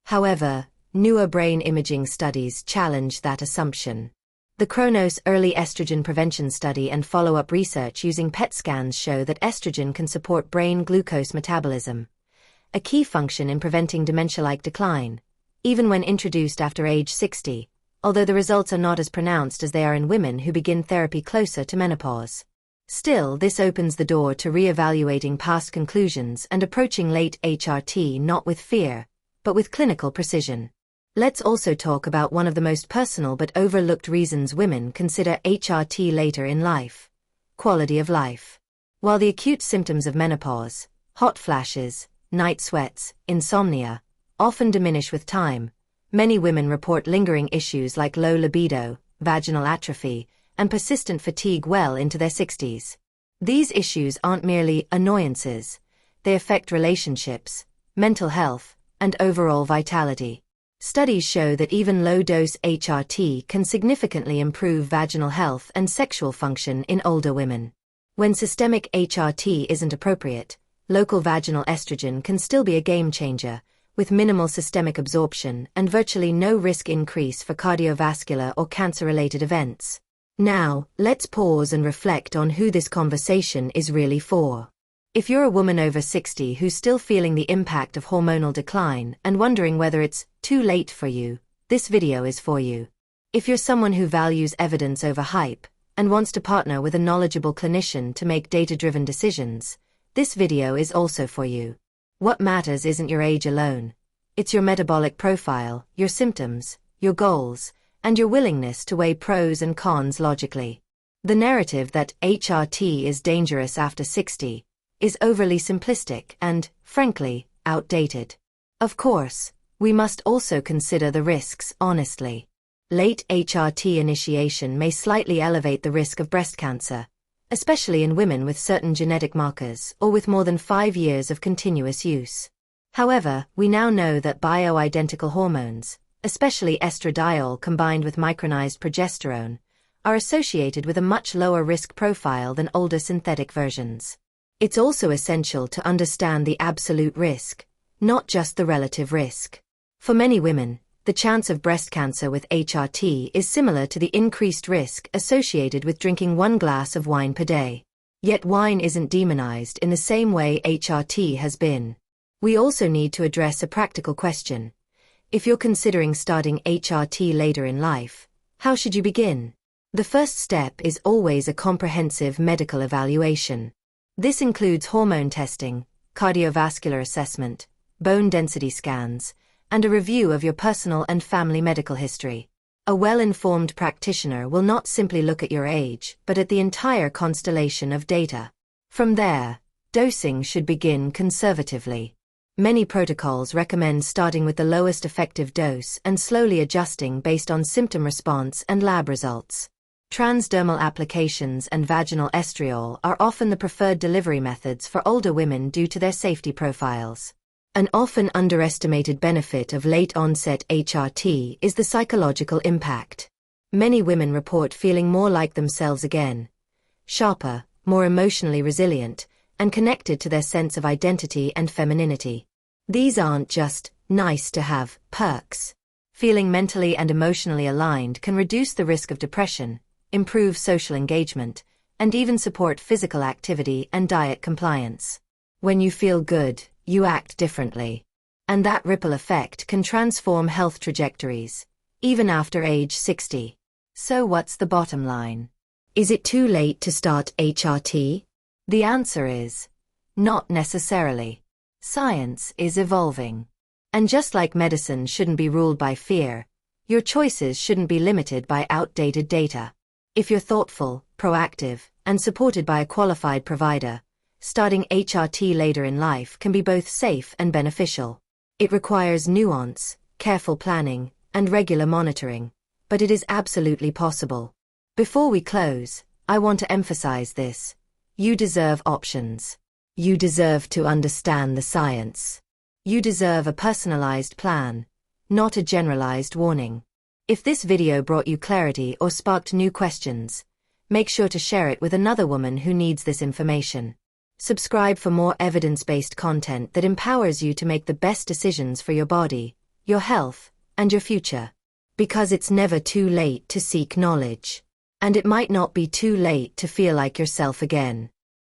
However, newer brain imaging studies challenge that assumption. The Chronos Early Estrogen Prevention Study and follow-up research using PET scans show that estrogen can support brain glucose metabolism, a key function in preventing dementia-like decline, even when introduced after age 60, although the results are not as pronounced as they are in women who begin therapy closer to menopause. Still, this opens the door to re-evaluating past conclusions and approaching late HRT not with fear, but with clinical precision. Let's also talk about one of the most personal but overlooked reasons women consider HRT later in life: quality of life. While the acute symptoms of menopause, hot flashes, night sweats, insomnia, often diminish with time, many women report lingering issues like low libido, vaginal atrophy, and persistent fatigue well into their 60s. These issues aren't merely annoyances, they affect relationships, mental health, and overall vitality. Studies show that even low-dose HRT can significantly improve vaginal health and sexual function in older women. When systemic HRT isn't appropriate, local vaginal estrogen can still be a game-changer, with minimal systemic absorption and virtually no risk increase for cardiovascular or cancer-related events. Now, let's pause and reflect on who this conversation is really for. If you're a woman over 60 who's still feeling the impact of hormonal decline and wondering whether it's too late for you, this video is for you. If you're someone who values evidence over hype and wants to partner with a knowledgeable clinician to make data-driven decisions, this video is also for you. What matters isn't your age alone. It's your metabolic profile, your symptoms, your goals, and your willingness to weigh pros and cons logically. The narrative that HRT is dangerous after 60 is overly simplistic and, frankly, outdated. Of course, we must also consider the risks honestly. Late HRT initiation may slightly elevate the risk of breast cancer, especially in women with certain genetic markers or with more than 5 years of continuous use. However, we now know that bioidentical hormones, especially estradiol combined with micronized progesterone, are associated with a much lower risk profile than older synthetic versions. It's also essential to understand the absolute risk, not just the relative risk. For many women, the chance of breast cancer with HRT is similar to the increased risk associated with drinking 1 glass of wine per day. Yet wine isn't demonized in the same way HRT has been. We also need to address a practical question. If you're considering starting HRT later in life, how should you begin? The first step is always a comprehensive medical evaluation. This includes hormone testing, cardiovascular assessment, bone density scans, and a review of your personal and family medical history. A well-informed practitioner will not simply look at your age, but at the entire constellation of data. From there, dosing should begin conservatively. Many protocols recommend starting with the lowest effective dose and slowly adjusting based on symptom response and lab results. Transdermal applications and vaginal estriol are often the preferred delivery methods for older women due to their safety profiles. An often underestimated benefit of late-onset HRT is the psychological impact. Many women report feeling more like themselves again, sharper, more emotionally resilient, and connected to their sense of identity and femininity. These aren't just nice-to-have perks. Feeling mentally and emotionally aligned can reduce the risk of depression, improve social engagement, and even support physical activity and diet compliance. When you feel good, you act differently. And that ripple effect can transform health trajectories, even after age 60. So what's the bottom line? Is it too late to start HRT? The answer is, not necessarily. Science is evolving. And just like medicine shouldn't be ruled by fear, your choices shouldn't be limited by outdated data. If you're thoughtful, proactive, and supported by a qualified provider, starting HRT later in life can be both safe and beneficial. It requires nuance, careful planning, and regular monitoring, but it is absolutely possible. Before we close, I want to emphasize this. You deserve options. You deserve to understand the science. You deserve a personalized plan, not a generalized warning. If this video brought you clarity or sparked new questions, make sure to share it with another woman who needs this information. Subscribe for more evidence-based content that empowers you to make the best decisions for your body, your health, and your future. Because it's never too late to seek knowledge. And it might not be too late to feel like yourself again.